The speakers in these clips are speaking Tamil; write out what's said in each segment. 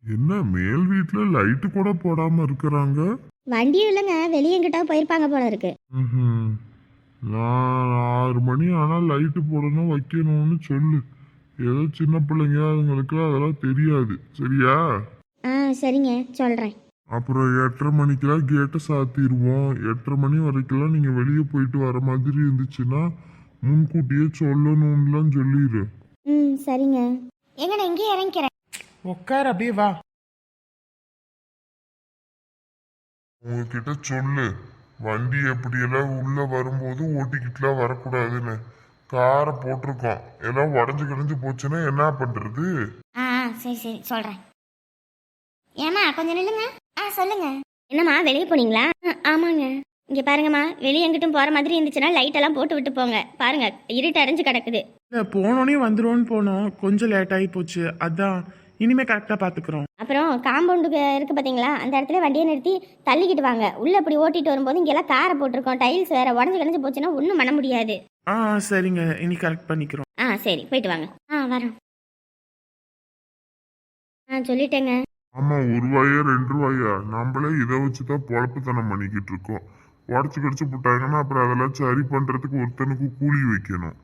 என்ன மேல் வீட்டுல லைட்டு கூட போடாம இருக்கிறாங்க? வண்டியும் இல்லைங்க, வெளியே எங்கிட்ட போயிருப்பாங்க போல இருக்கு. ம்ஹும். நான் 6 மணி ஆனா லைட்டு போடணும் வைக்கணும்னு சொல்லு. ஏதோ சின்ன பிள்ளைங்க அதுங்களுக்கு அதெல்லாம் தெரியாது, சரியா? ஆ சரிங்க, சொல்கிறேன். அப்புறம் 8:30 மணிக்கெல்லாம் கேட்டை சாத்திடுவோம். 8:30 மணி வரைக்கும்லாம் நீங்க வெளியே போயிட்டு வர மாதிரி இருந்துச்சுன்னா முன்கூட்டியே சொல்லணும்லாம் சொல்லிடு. ம் சரிங்க. எங்க நான் இங்கேயே இறங்கிக்கிறேன். உட்கார், அப்படியே வா. உங்ககிட்ட சொல்லு, வண்டி எப்படியெல்லாம் உள்ள வரும்போது ஓட்டிக்கிட்டுலாம் வரக்கூடாதுன்னு. காரை போட்டிருக்கோம், எல்லாம் உடஞ்சு கிடஞ்சு போச்சுன்னா என்ன பண்றது? ஆ சரி சரி சொல்கிறேன். ஏம்மா கொஞ்சம் நில்லுங்க. சொல்லுங்க. என்னம்மா வெளியே போனீங்களா? ஆமாங்க. இங்கே பாருங்கம்மா, வெளியே எங்கிட்டும் போகிற மாதிரி இருந்துச்சுன்னா லைட்டெல்லாம் போட்டு விட்டு போங்க. பாருங்க இருட்டு அடைஞ்சு கிடக்குது. இல்லை, போனோடனே வந்துருவோன்னு போனோம், கொஞ்சம் லேட் ஆகி போச்சு, அதான். இனிமே கரெக்டாக பார்த்துக்குறோம். அப்புறம் காம்பவுண்டுக்கு இருக்குது பார்த்தீங்களா, அந்த இடத்துல வண்டியை நிறுத்தி தள்ளிக்கிட்டு வாங்க. உள்ளே அப்படி ஓட்டிட்டு வரும்போது இங்கெல்லாம் காரை போட்டிருக்கோம், டைல்ஸ் வேறு உடஞ்சி கிடஞ்சி போச்சுன்னா ஒன்றும் பண்ண முடியாது. ஆ சரிங்க, இனி கரெக்ட் பண்ணிக்கிறோம். சரி போயிட்டு வாங்க. வரோம். சொல்லிட்டேங்க. ஆமா, 1 ரூபாயா 2 ரூபாயா நம்மளே இதை வச்சுதான் பொழப்புத்தனம் பண்ணிக்கிட்டு இருக்கோம். உடச்சு கடிச்சு போட்டாங்கன்னா அப்புறம் அதெல்லாம் சரி பண்றதுக்கு ஒருத்தனுக்கு கூலி வைக்கணும்.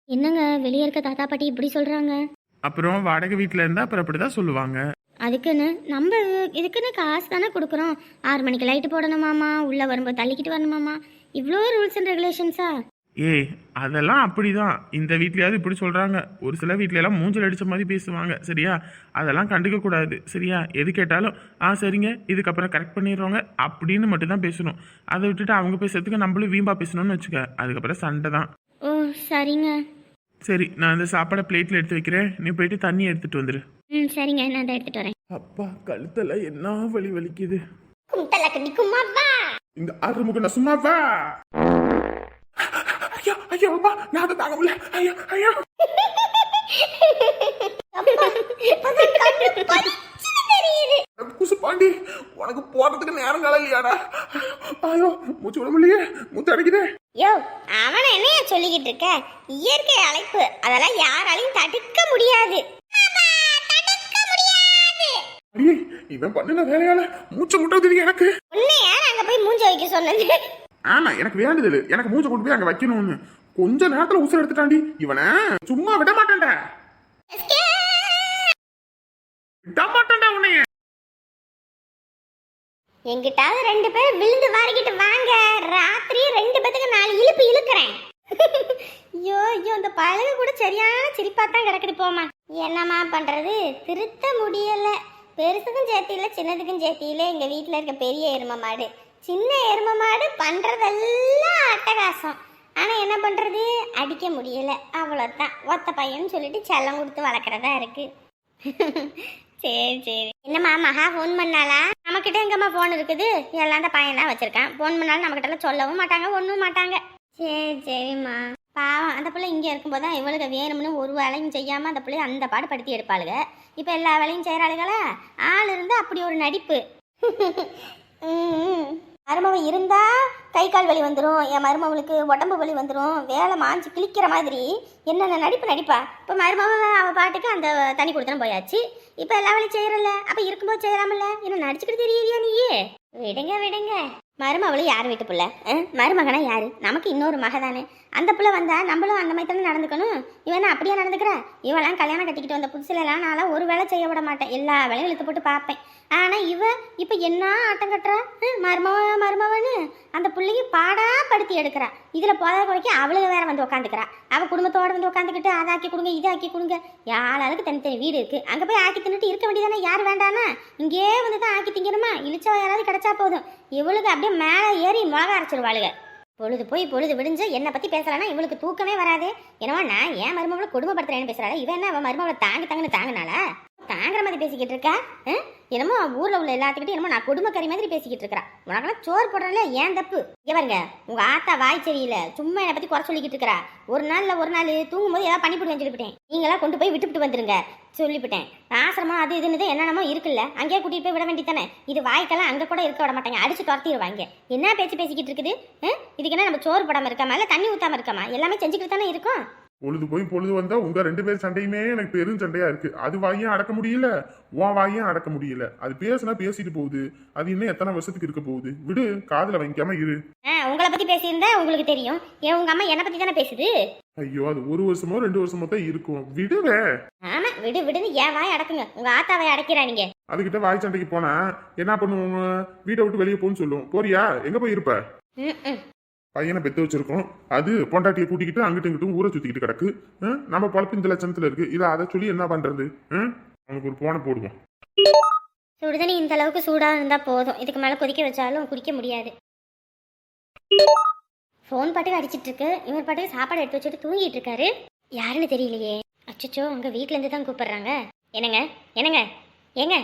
என்னங்க வெளியே இருக்க தாத்தா பாட்டி இப்படி சொல்கிறாங்க? அப்புறம் வாடகை வீட்டில் இருந்தால் அப்புறம் அப்படி தான் சொல்லுவாங்க. அதுக்குன்னு நம்ம இதுக்குன்னு காசு தானே கொடுக்குறோம். 6 மணிக்கு லைட்டு போடணுமாமா, உள்ளே வரும்போது தள்ளிக்கிட்டு வரணுமாமா, இவ்வளோ ரூல்ஸ் அண்ட் ரெகுலேஷன்ஸா? ஏய், அதெல்லாம் அப்படிதான். இந்த வீட்லயாவது இப்படி சொல்றாங்க, ஒரு சில வீட்ல எல்லாம் மூஞ்சல் அடிச்ச மாதிரி பேசுவாங்க, சரியா? அதெல்லாம் கண்டுக்க கூடாது, சரியா? எது கேட்டாலும் சரிங்க, இதுக்கப்புறம் கரெக்ட் பண்ணிடுறோங்க அப்படின்னு மட்டும் தான் பேசணும். அதை விட்டுட்டு அவங்க பேசுறதுக்கு நம்மளும் வீம்பா பேசணும்னு வச்சுக்க, அதுக்கப்புறம் சண்டை தான். ஓ சரிங்க. சரி, நான் அந்த சாப்பாடை பிளேட்ல எடுத்து வைக்கிறேன், நீ போயிட்டு தண்ணி எடுத்துட்டு வந்துரு. சரிங்க, நான் அதை எடுத்துட்டு வரேன். அப்பா, கழுத்துல என்ன வலி வலிக்குது. கும்தல கண்டிக்குமாப்பா. இந்த ஆறுமுக நான் சும்மா வா. ஐயோ ஐயோ அப்பா, நான் அதை தாங்க முடியல. ஐயோ ஐயோ. குசு பாண்டி, உனக்கு போறதுக்கு நேரம் காலம் இல்லையாடா? ஐயோ, மூச்சு விட முடியலையே, மூச்சு அடைக்குதே. யோ, அவனை என்னைய சொல்லிக்கிட்டு இருக்க? இயற்கை அழைப்பு, அதெல்லாம் யாராலையும் தடுக்க முடியாது. அடியே, இவன் பண்ணின வேலையால மூச்சை முட்டது எனக்கு. உன்னைய அங்க போய் மூஞ்ச வைக்க சொன்னது. ஆமா, எனக்கு வேண்டுதல், எனக்கு மூச்சை கொண்டு போய் அங்க வைக்கணும்னு. கொஞ்ச நேரத்துல உசுர எடுத்துட்டாண்டி இவனை. சும்மா விட மாட்டேன்டா, விட மாட்டேன்டா உன்னைய. எங்கிட்டாவது 2 பேர் விழுந்து வாரிக்கிட்டு வாங்க, ராத்திரி 2 பேத்துக்கு 4 இழுப்பு இழுக்கிறேன். ஐயோ ஐயோ, இந்த பழகு கூட சரியான சிரிப்பாத்தான் கிடக்குது. போமா, என்னம்மா பண்றது, திருத்த முடியல. பெருசுக்கும் சேர்த்தியில சின்னதுக்கும் சேர்த்தியில எங்க வீட்டுல இருக்க பெரிய எரும மாடு, சின்ன எரும மாடு பண்றதெல்லாம் அட்டகாசம். ஆனா என்ன பண்றது, அடிக்க முடியல, அவ்வளவுதான். ஒத்த பையன்னு சொல்லிட்டு செல்லம் கொடுத்து வளர்க்குறதா இருக்கு. சரி சரி. என்னம்மா மகா ஃபோன் பண்ணாளா? நம்மக்கிட்ட எங்கம்மா ஃபோன் இருக்குது, எல்லாம் அந்த பையன் தான் வச்சிருக்கான். ஃபோன் பண்ணாலும் நம்மக்கிட்ட சொல்லவும் மாட்டாங்க, ஒன்றும் மாட்டாங்க. சரி சரிம்மா. பாவம், அந்த பிள்ளை இங்கே இருக்கும்போது தான் இவளுக்கு வேணும்னு ஒரு வேலையும் செய்யாமல் அந்த பிள்ளைய அந்த பாடு படுத்தி எடுப்பாளுங்க. இப்போ எல்லா வேலையும் செய்கிறாளுகளா? ஆள் இருந்து அப்படி ஒரு நடிப்பு. மருமவ இருந்தா கை கால் வலி வந்துடும், என் மருமவளுக்கு உடம்பு வலி வந்துடும், வேலை மாஞ்சி கிழிக்கிற மாதிரி என்னென்ன நடிப்பு நடிப்பா. இப்போ மருமவ அவள் பாட்டுக்கு அந்த தண்ணி கொடுத்தனும் போயாச்சு. இப்போ எல்லா வேலையும் செய்யறல, அப்போ இருக்கும்போது செய்யலாமல்ல, என்ன நடிச்சுக்கிட்டு தெரியலையா நீயே? விடுங்க விடுங்க. மருமவளு யார் வீட்டு பிள்ளை? மருமகனா யாரு? நமக்கு இன்னொரு மக தானே. அந்த பிள்ளை வந்தா நம்மளும் அந்த மாதிரி தானே நடந்துக்கணும். இவன் அப்படியே நடந்துக்கிறா? இவெல்லாம் கல்யாணம் கட்டிக்கிட்டு வந்த புதுசுலலாம் நான்லாம் ஒரு வேலை செய்ய விட மாட்டேன், எல்லா வேலையும் இழுத்து போட்டு பார்ப்பேன். ஆனால் இவ இப்போ என்ன ஆட்டம் கட்டுறா? மருமவன்னு அந்த பிள்ளைக்கு பாடா படுத்தி எடுக்கிறா. இதில் போதா குறைக்க அவளுக்கு வேற வந்து உட்காந்துக்கிறா. அவள் குடும்பத்தோடு வந்து உட்காந்துக்கிட்டு அதை ஆக்கி கொடுங்க இதை ஆக்கி கொடுங்க. யாராளுக்கு தனித்தனி வீடு இருக்குது, அங்கே போய் ஆக்கி தின்னுட்டு இருக்க வேண்டியதானே? யார் வேண்டானா? இங்கே வந்து தான் ஆக்கி திங்கணுமா? இழிச்சா யாராவது கிடைச்சா போதும். இவளுக்கு அப்படியே மேலே ஏறி மிளகா அரைச்சிருவாளுங்க. பொழுது போய் பொழுது விடிஞ்சு என்னை பற்றி பேசுகிறானா இவளுக்கு தூக்கமே வராது. என்னவா நான் ஏன் மருமகளை கொடுமைப்படுத்துறேன்னு பேசுகிறாள். இவன் என்ன அவன் மருமகளை தாங்கன்னு தாங்கினாளா? தாங்குற மாதிரி பேசிக்கிட்டு இருக்கா. என்னமோ ஊரில் உள்ள எல்லாத்துக்கிட்டும் என்னமோ நான் குடும்பக்கறி மாதிரி பேசிக்கிட்டு இருக்கிறா. உனக்கெல்லாம் சோறு போடுறல ஏன் தப்பு? இங்கே பாருங்க, உங்கள் ஆத்தா வாய் சரியில்லை, சும்மா என்னை பற்றி குறை சொல்லிக்கிட்டு இருக்கிறா. ஒரு நாள் தூங்கும்போது ஏதாவது பண்ணி போட்டு சொல்லிவிட்டேன். நீங்களாம் கொண்டு போய் விட்டுவிட்டு வந்துருங்க சொல்லிவிட்டேன். ஆசிரமம் அது இதுன்னு என்னென்னமோ இருக்குல்ல, அங்கேயே கூட்டிகிட்டு போய் விட வேண்டித்தானே. இது வாய்க்கெல்லாம் அங்கே கூட இருக்க விட மாட்டாங்க, அடிச்சு துரத்திடுவாங்க. என்ன பேச்சு பேசிக்கிட்டு இருக்குது? இதுக்கு என்ன நம்ம சோறு போடாமல் இருக்காமா இல்லை தண்ணி ஊற்றாமல் இருக்காமா? எல்லாமே செஞ்சுக்கிட்டு தானே இருக்கோம். பொழுது போய் பொழுது வந்தா உங்க 2 பேர் சண்டையுமே எனக்கு பெரும் சண்டையா இருக்கு. அது வாயும் அடக்க முடியல, உன் வாயும் அடக்க முடியல. அது பேசினா பேசிட்டு போகுது. அது இன்னும் எத்தனை வருஷத்துக்கு இருக்க போகுது? விடு, காதுல வாங்கிக்காம இரு. உங்களை பத்தி பேசியிருந்தா உங்களுக்கு தெரியும். ஏன் உங்க அம்மா என்னை பத்தி தானே பேசுது? ஐயோ, அது 1 வருஷமோ 2 வருஷமோ தான் இருக்கும். விடுவே. ஆமா, விடுன்னு ஏன் வாய் அடக்குங்க. உங்க ஆத்தாவை அடக்கிறா நீங்க. அதுகிட்ட வாய் சண்டைக்கு போனா என்ன பண்ணுவோம்? வீட்டை விட்டு வெளியே போன்னு சொல்லுவோம். போறியா? எங்க போய் இருப்ப? பையனை பெத்து வச்சிருக்கோம். அது பொண்டாட்டியை கூட்டிக்கிட்டு அங்கிட்டு இங்கிட்டும் ஊரை சுத்திக்கிட்டு கிடக்கு. நம்ம பொழப்பு இந்த லட்சணத்துல இருக்கு. இதை அதை சொல்லி என்ன பண்றது? அவனுக்கு ஒரு போனை போடுவோம். சுடுதண்ணி இந்த அளவுக்கு சூடா இருந்தா போதும். இதுக்கு மேல கொதிக்க வச்சாலும் குடிக்க முடியாது. ஃபோன் பாட்டுக்கு அடிச்சிட்டு இருக்கு. இவர் பாட்டுக்கு சாப்பாடு எடுத்து வச்சுட்டு தூங்கிட்டு இருக்காரு. யாருன்னு தெரியலையே. அச்சச்சோ, உங்க வீட்ல இருந்து தான் கூப்பிடுறாங்க. என்னங்க என்னங்க ஏங்க?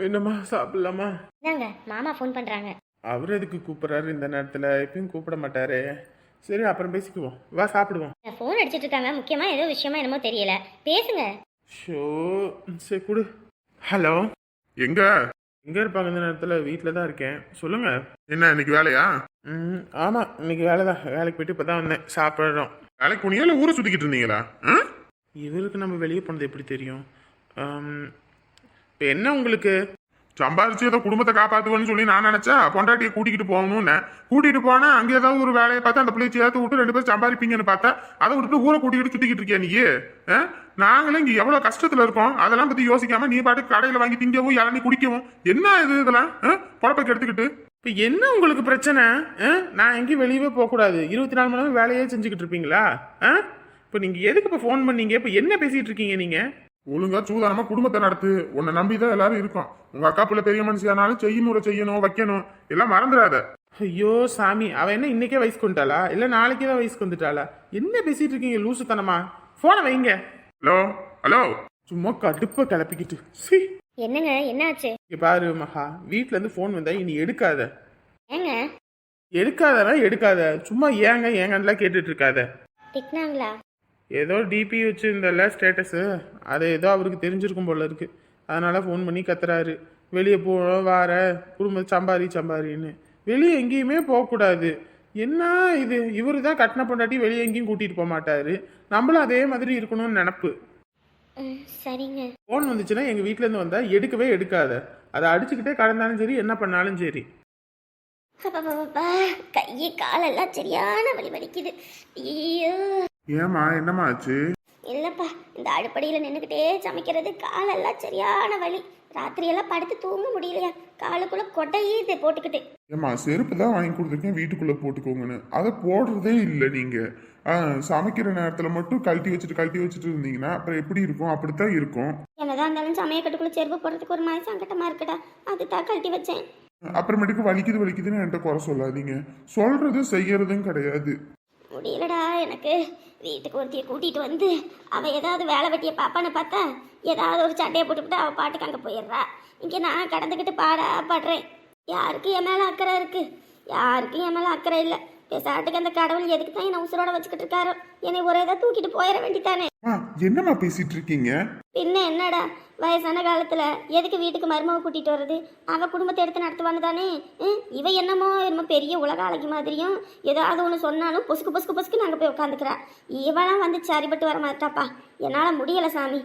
என்னம்மா, சாப்பிடலாமா? இந்தாங்க, மாமா ஃபோன் பண்றாங்க. அவர் எதுக்கு கூப்பிட்றாரு இந்த நேரத்தில்? எப்பயும் கூப்பிட மாட்டாரு. சரி, அப்புறம் பேசிக்குவோம். வா சாப்பிடுவோம். ஃபோன் அடிச்சிட்டு இருக்காங்க. முக்கியமா ஏதோ விஷயமா என்னமோ தெரியல. பேசுங்க. ஷோ, சரி கொடு. ஹலோ, எங்க எங்கே இருப்பாங்க இந்த நேரத்தில்? வீட்டில் தான் இருக்கேன். சொல்லுங்க. என்ன இன்னைக்கு வேலையா? ஆமாம், இன்னைக்கு வேலை தான். வேலைக்கு போயிட்டு இப்போ தான் வந்தேன். சாப்பிட்றோம். வேலைக்கு போனியா இல்லை ஊரை சுத்திக்கிட்டு இருந்தீங்களா? இவருக்கு நம்ம வெளியே போனது எப்படி தெரியும்? இப்போ என்ன உங்களுக்கு? சம்பாதிச்சு ஏதோ குடும்பத்தை காப்பாத்துவேன்னு சொல்லி நான் நினைச்சா பொண்டாட்டியை கூட்டிகிட்டு போகணும்னு. கூட்டிட்டு போனா அங்க ஏதாவது ஒரு வேலையை பார்த்து அந்த பிள்ளையை சேர்த்து விட்டு 2 பேரும் சம்பாதிப்பீங்கன்னு பார்த்தா அதை விட்டு ஊரை கூட்டிகிட்டு சுத்திக்கிட்டு இருக்கியா நீ? நாங்களும் இங்க எவ்வளவு கஷ்டத்துல இருக்கோம். அதெல்லாம் பத்தி யோசிக்காம நீ பாட்டு கடையில வாங்கி திங்கவும் இளநீ குடிக்கவும் என்ன இது இதெல்லாம் பொழப்பைக்கு எடுத்துக்கிட்டு? இப்போ என்ன உங்களுக்கு பிரச்சனை? நான் எங்கேயும் வெளியவே போகக்கூடாது. 24 மணி நேரம் வேலையே செஞ்சுக்கிட்டு இருப்பீங்களா? இப்போ நீங்கள் எதுக்கு இப்போ ஃபோன் பண்ணீங்க? இப்போ என்ன பேசிகிட்டு இருக்கீங்க நீங்கள்? ஒழுங்கா சூதானமா குடும்பத்தை நடத்து. உன்னை நம்பிதான் எல்லாரும் இருக்கோம். உங்க அக்கா பிள்ளை பெரிய மனுஷியானாலும் செய்யணும் வைக்கணும் எல்லாம் மறந்துடாத. ஐயோ சாமி, அவ என்ன இன்னைக்கே வயசுக்கு வந்துட்டாளா இல்லை நாளைக்கே தான் வயசுக்கு வந்துட்டாளா? என்ன பேசிட்டு இருக்கீங்க லூசுத்தனமா? போனை வைங்க. ஹலோ ஹலோ, சும்மா கடுப்பை கிளப்பிக்கிட்டு. சி, என்னங்க என்னாச்சு? இங்க பாரு மகா, வீட்ல இருந்து போன் வந்தா இனி எடுக்காத. ஏங்க எடுக்காதனா எடுக்காத. சும்மா ஏங்கலாம் கேட்டுட்டு இருக்காத. திட்டினாங்களா? ஏதோ டிபி வச்சுருந்தல ஸ்டேட்டஸு, அது ஏதோ அவருக்கு தெரிஞ்சிருக்கும் போல இருக்கு. அதனால ஃபோன் பண்ணி கத்துறாரு. வெளியே போகணும், வார குடும்பம் சம்பாரின்னு. வெளியே எங்கேயுமே போகக்கூடாது. என்ன இது? இவரு தான் கட்டின பொண்டாட்டி வெளியே எங்கேயும் கூட்டிகிட்டு போக மாட்டாரு. நம்மளும் அதே மாதிரி இருக்கணும்னு நினப்பு. சரிங்க. ஃபோன் வந்துச்சுன்னா எங்கள் வீட்டிலேருந்து வந்தால் எடுக்கவே எடுக்காத. அதை அடிச்சுக்கிட்டே கடந்தாலும் சரி, என்ன பண்ணாலும் சரி. கையை காலெல்லாம் சரியான வலி வலிக்குது. ஐயோ, ஏமா என்னமா ஆச்சு? இல்லப்பா, இந்த அடுப்படியில் நின்றுக்கிட்டே சமைக்கிறது காலெல்லாம் சரியான வலி. ராத்திரியெல்லாம் படுத்து தூங்க முடியலையா? காலுக்குள்ள கொட்டையே இதை போட்டுக்கிட்டு. ஏமா, செருப்பு தான் வாங்கி கொடுத்துருக்கேன் வீட்டுக்குள்ள போட்டுக்கோங்கன்னு. அதை போடுறதே இல்லை நீங்க. சமைக்கிற நேரத்துல மட்டும் கழட்டி வச்சுட்டு இருந்தீங்கன்னா அப்புறம் எப்படி இருக்கும்? அப்படித்தான் இருக்கும். என்னதான் இருந்தாலும் சமையக்கட்டுக்குள்ள செருப்பு போடுறதுக்கு ஒரு மாதிரி சங்கட்டமா இருக்குடா. அதுதான் கழட்டி வச்சேன். அப்புறமேட்டுக்கு வலிக்குதுன்னு என்கிட்ட குறை சொல்லாதீங்க. சொல்றது செய்யறதும் கிடையாது. முடியலடா எனக்கு. வீட்டுக்கு ஒருத்தியை கூட்டிகிட்டு வந்து அவள் ஏதாவது வேலை வெட்டியை பாப்பான்னு பார்த்தா ஏதாவது ஒரு சண்டையை போட்டுக்கிட்டு அவள் பாட்டுக்கு அங்கே போயிடுறா. இங்கே நான் கடந்துக்கிட்டு பாடுறேன். யாருக்கும் என் மேலே அக்கறை இருக்குது? யாருக்கும் என் மேலே அக்கறை இல்லை. பேசாட்டுக்கு அந்த கடவுள் எதுக்கு தான் என்னை உசுரோட வச்சுக்கிட்டு இருக்காரோ? என்னை ஒரே தான் தூக்கிட்டு போயிட வேண்டித்தானே. என்னம்மா பேசிட்டு இருக்கீங்க? பின்ன என்னடா, வயசான காலத்துல எதுக்கு வீட்டுக்கு மருமவை கூட்டிட்டு வர்றது? அவ குடும்பத்தை எடுத்து நடத்துவான்னு தானே. இவ என்னமோ பெரிய உலக அழகி மாதிரியும் ஏதாவது ஒன்று சொன்னாலும் பொசுக்கு நாங்கள் போய் உட்காந்துக்கிறா. இவெல்லாம் வந்து சரிபட்டு வர மாட்டாப்பா. என்னால் முடியலை சாமி.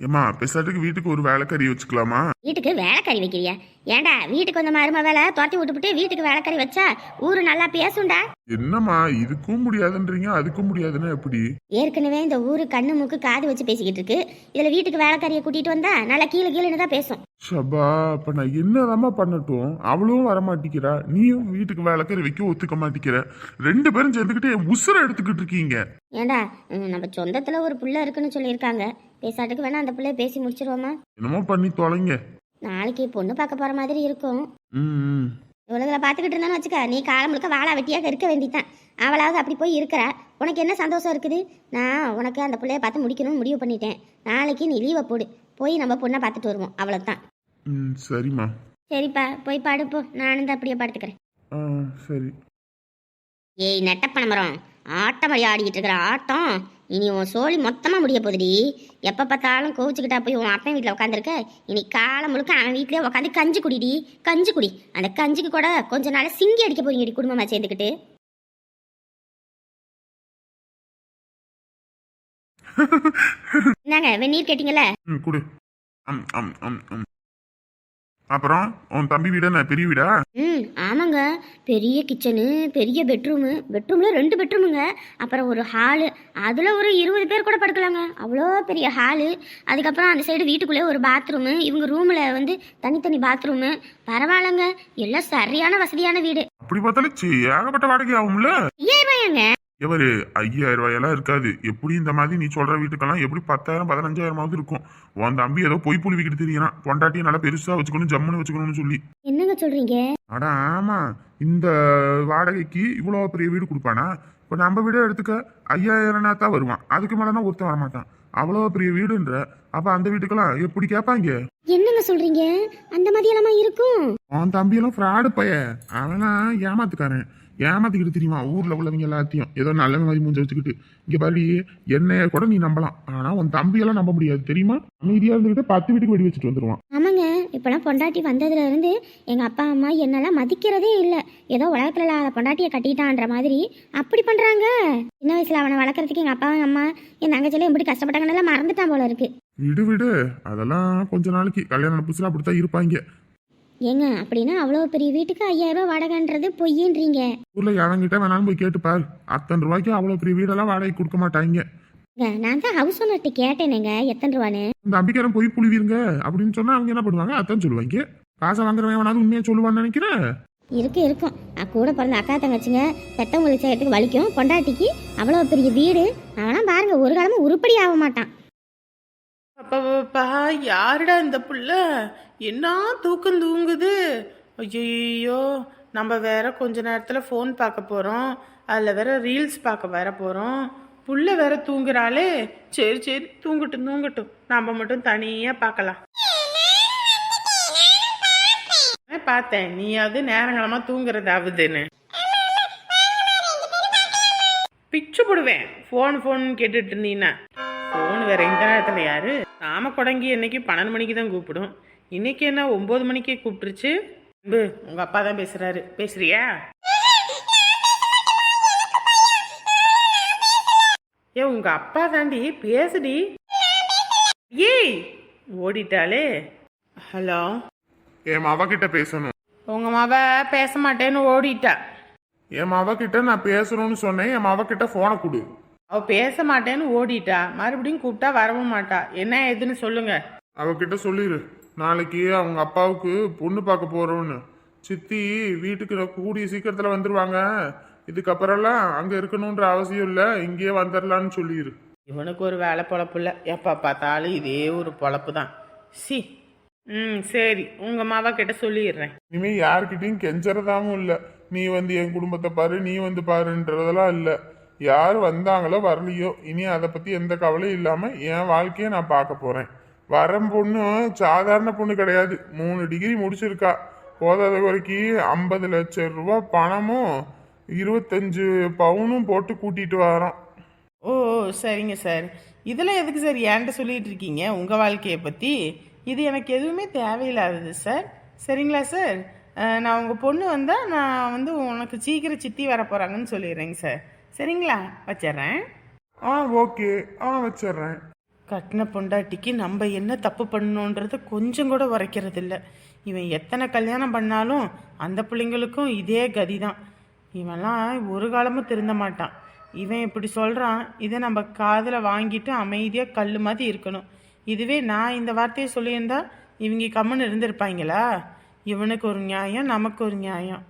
ஏமா, பெசாட்டுக்கு வீட்டுக்கு ஒரு வேலைக்கறி வச்சுக்கலாமா? வீட்டுக்கு வேலைக்கறி வைக்கிறியா? ஏண்டா, வீட்டுக்கு வந்த மரும வேலை துரத்தி விட்டுவிட்டு வீட்டுக்கு வேலைக்கறி வச்சா ஊரு நல்லா பேசுண்டா. என்னம்மா, இதுக்கும் முடியாதுன்றீங்க அதுக்கும் முடியாதுன்னா எப்படி? ஏற்கனவே இந்த ஊரு கண்ணு மூக்கு காது வச்சு பேசிக்கிட்டு இருக்கு. இதுல வீட்டுக்கு வேலைக்கறியை கூட்டிட்டு வந்தா நல்லா கீழே தான் பேசும். ஷபா, அப்ப நான் என்னதாம்மா பண்ணட்டும்? அவளும் வரமாட்டிக்கிறா, நீயும் வீட்டுக்கு வேலைக்கறி வைக்க ஒத்துக்க மாட்டிக்கிற. 2 பேரும் சேர்ந்துக்கிட்டு என் உசுரை எடுத்துக்கிட்டு இருக்கீங்க. ஏண்டா, நம்ம சொந்தத்துல ஒரு புள்ள இருக்குன்னு சொல்லியிருக்காங்க. பேசாட்டுக்கு வேணா அந்த பிள்ளைய பேசி முடிச்சிருவோமா? என்னமோ பண்ணி தொலைங்க. நாளைக்கு பொண்ணு பார்க்க போற மாதிரி இருக்கும். இவ்வளவுல பாத்துக்கிட்டு இருந்தான்னு வச்சுக்க, நீ காலம் முழுக்க வாழா வெட்டியாக இருக்க வேண்டியதான். அவளாவது அப்படி போய் இருக்கிற. உனக்கு என்ன சந்தோஷம் இருக்குது? நான் உனக்கு அந்த பிள்ளைய பார்த்து முடிக்கணும்னு முடிவு பண்ணிட்டேன். நாளைக்கு நீ லீவை போடு, போய் நம்ம பொண்ணை பார்த்துட்டு வருவோம். அவ்வளவுதான். சரிம்மா. சரிப்பா, போய் படுப்போ. நானும் தான் அப்படியே படுத்துக்கிறேன். சரி. ஏய் நெட்டப்பன மரம், ஆட்டம் வழி ஆடிக்கிட்டு இருக்கிற ஆட்டம் இனி உன் சோழி மொத்தமாக முடிய போகுதுடி. எப்போ பார்த்தாலும் கோவிச்சுக்கிட்டா போய் உன் அப்பன் வீட்டில் உட்காந்துருக்க. இனி காலம் முழுக்க அவன் வீட்டிலே உட்காந்து கஞ்சி குடி. அந்த கஞ்சிக்கு கூட கொஞ்ச நாள் சிங்கி அடிக்க போறீங்கடி குடும்பமாக சேர்ந்துக்கிட்டு. என்னங்க வெந்நீர் கேட்டீங்கல்ல? குடு. அப்புறம் உன் தம்பி வீடு என்ன பெரிய வீடா? ஆமாங்க. பெரிய கிச்சனு, பெரிய பெட்ரூம்ல 2 பெட்ரூமுங்க. அப்புறம் ஒரு ஹாலு, அதுல ஒரு 20 பேர் கூட படுக்கலாங்க. அவ்வளோ பெரிய ஹாலு. அதுக்கப்புறம் அந்த சைடு வீட்டுக்குள்ளே ஒரு பாத்ரூமு, இவங்க ரூம்ல வந்து தனித்தனி பாத்ரூமு. பரவாயில்லங்க, எல்லாம் சரியான வசதியான வீடு. அப்படி பார்த்தாலும் ஏகப்பட்ட வாடகை ஆகும்ல. 5000 ரூபாயாங்க? எவரு 5000 ரூபாயெல்லாம் இருக்காது. எப்படி இந்த மாதிரி நீ சொல்ற வீட்டுக்கெல்லாம் எப்படி 10,000 15,000 இருக்கும். உன் தம்பி ஏதோ பொய் புழுவிக்கிட்டு தெரியுறான். பொண்டாட்டியை நல்லா பெருசா வச்சுக்கணும், ஜம்முன்னு வச்சுக்கணும்னு சொல்லி. என்னங்க சொல்றீங்க? அட ஆமா, இந்த வாடகைக்கு இவ்வளோ பெரிய வீடு கொடுப்பானா? இப்போ நம்ம வீடே எடுத்துக்க 5000 தான் வருவான். அதுக்கு மேலதான் ஒருத்தன் வரமாட்டான். அவ்வளோ பெரிய வீடுன்ற அப்ப அந்த வீட்டுக்கெல்லாம் எப்படி கேட்பாங்க? என்னங்க சொல்றீங்க? அந்த மாதிரி எல்லாமா இருக்கும்? உன் தம்பியெல்லாம் ஃப்ராடு பைய. அவனா ஏமாத்துக்காரன். ஏமாத்திக்கிட்டு தெரியுமா ஊர்ல உள்ளவங்க எல்லாத்தையும் ஏதோ நல்ல மாதிரி மூஞ்ச வச்சுக்கிட்டு. இங்க பாரு, என்னைய கூட நீ நம்பலாம், ஆனா உன் தம்பியெல்லாம் நம்ப முடியாது தெரியுமா? அமைதியா இருந்துகிட்டு 10 வீட்டுக்கு வெடி வச்சுட்டு வந்துருவான். ஆமாங்க, இப்பெல்லாம் பொண்டாட்டி வந்ததுல இருந்து எங்க அப்பா அம்மா என்னெல்லாம் மதிக்கிறதே இல்லை. ஏதோ உலகத்துல இல்லாத பொண்டாட்டியை கட்டிட்டான்ற மாதிரி அப்படி பண்றாங்க. சின்ன வயசுல அவனை வளர்க்கறதுக்கு எங்க அப்பா அம்மா என் தங்கச்சில எப்படி கஷ்டப்பட்டாங்கன்னு மறந்துட்டான் போல இருக்கு. விடு, அதெல்லாம் கொஞ்ச நாளைக்கு. கல்யாணம் புதுசுல அப்படித்தான் இருப்பாங்க. ஏங்க, அப்படின்னா அவ்வளோ பெரிய வீட்டுக்கு 5000 ரூபாய் வாடகைன்றது பொய்யின்றீங்க? ஊர்ல எவன்கிட்ட வேணாலும் போய் கேட்டு பாரு. அத்தனை ரூபாய்க்கு அவ்வளவு பெரிய வீடெல்லாம் வாடகை கொடுக்க மாட்டாங்க. நான் தான் ஹவுஸ் ஓனர்கிட்ட கேட்டேனேங்க எத்தனை ரூபான்னு. இந்த அம்பிக்காரன் போய் புழுவீருங்க அப்படின்னு சொன்னா அவங்க என்ன பண்ணுவாங்க? அத்தான் சொல்லுவாங்க. காசை வாங்குறவன் வேணாலும் உண்மையை சொல்லுவான்னு நினைக்கிறேன். இருக்கும். கூட பிறந்த அக்கா தங்கச்சிங்க பெத்தவங்களுக்கு செய்யறதுக்கு வலிக்கும். பொண்டாட்டிக்கு அவ்வளோ பெரிய வீடு. அவனா பாருங்க, ஒரு காலமும் உருப்படி ஆக மாட்டான். அப்பா யாருடா இந்த புள்ள? என்ன தூக்கம் தூங்குது? ஐயோ, நம்ம வேற கொஞ்ச நேரத்தில் ஃபோன் பார்க்க போகிறோம். அதில் வேற ரீல்ஸ் பார்க்க வேற போகிறோம். புள்ள வேற தூங்குறாளே. சரி தூங்கட்டும். நம்ம மட்டும் தனியாக பார்க்கலாம். பார்த்தேன், நீயாவது நேரங்களமாக தூங்குறதாவதுன்னு. பிச்சு போடுவேன் ஃபோன் கேட்டுட்டு இருந்தீங்கன்னா. ஃபோன் வேற இந்த நேரத்தில் யாரு? நாம கொடங்கி என்னைக்கு 12 மணிக்கு தான் கூப்பிடும். இன்னைக்கு என்ன 9 மணிக்கே கூப்பிட்டுருச்சு. உங்க அப்பா தான் பேசுறாரு, பேசுறியா? உங்க அப்பா தாண்டி, பேசுடி. ஏய், ஓடிட்டாளே. ஹலோ, என் மாவ கிட்ட பேசணும். உங்க மாவ பேச மாட்டேன்னு ஓடிட்டா. என் மாவ கிட்ட நான் பேசணும்னு சொன்னேன். என் மாவ கிட்ட போனை கொடு. அவ பேச மாட்டேன்னு ஓடிட்டா. மறுபடியும் கூப்பிட்டா வரவும் மாட்டா. என்ன ஏதுன்னு சொல்லுங்க. அவகிட்ட சொல்லிடு, நாளைக்கு அவங்க அப்பாவுக்கு பொண்ணு பார்க்க போறோம்னு. சித்தி வீட்டுக்கு கூடிய சீக்கிரத்துல வந்துருவாங்க. இதுக்கப்புறம்லாம் அங்க இருக்கணும்ன்ற அவசியம் இல்லை, இங்கேயே வந்துடலான்னு சொல்லிடு. இவனுக்கு ஒரு வேலை பொழப்பு இல்லை. எப்போ பார்த்தாலும் இதே ஒரு பொழப்பு தான். சி. சரி, உங்க மாவா கிட்ட சொல்லிடுறேன். இனிமே யாருக்கிட்டையும் கெஞ்சறதாவும் இல்லை. நீ வந்து என் குடும்பத்தை பாரு, நீ வந்து பாருன்றதெல்லாம் இல்லை. யார் வந்தாங்களோ வரலையோ, இனி அதை பத்தி எந்த கவலையும் இல்லாம என் வாழ்க்கையை நான் பார்க்க போறேன். வர பொண்ணு சாதாரண பொண்ணு கிடையாது. 3 டிகிரி முடிச்சிருக்கா. போதாத வரைக்கும் 50 லட்சம் ரூபாய் பணமும் 25 பவுனும் போட்டு கூட்டிட்டு வரோம். ஓ சரிங்க சார். இதெல்லாம் எதுக்கு சார் என்கிட்ட சொல்லிட்டு இருக்கீங்க உங்க வாழ்க்கையை பத்தி? இது எனக்கு எதுவுமே தேவையில்லாதது சார். சரிங்களா சார்? நான் உங்க பொண்ணு வந்தா நான் வந்து உனக்கு சீக்கிரம் சித்தி வர போறாங்கன்னு சொல்லிடுறேங்க சார். சரிங்களா? வச்சிடுறேன். ஓகே, வச்சிடுறேன். கட்டின பொண்டாட்டிக்கு நம்ம என்ன தப்பு பண்ணணுன்றது கொஞ்சம் கூட உரைக்கிறது இல்லை. இவன் எத்தனை கல்யாணம் பண்ணாலும் அந்த பிள்ளைங்களுக்கும் இதே கதி தான். இவன்லாம் ஒரு காலமும் திருந்த மாட்டான். இவன் இப்படி சொல்கிறான், இதை நம்ம காதில் வாங்கிட்டு அமைதியாக கல் மாதிரி இருக்கணும். இதுவே நான் இந்த வார்த்தையை சொல்லியிருந்தா இவங்க கம்முன்னு இருந்திருப்பாங்களா? இவனுக்கு ஒரு நியாயம், நமக்கு ஒரு நியாயம்.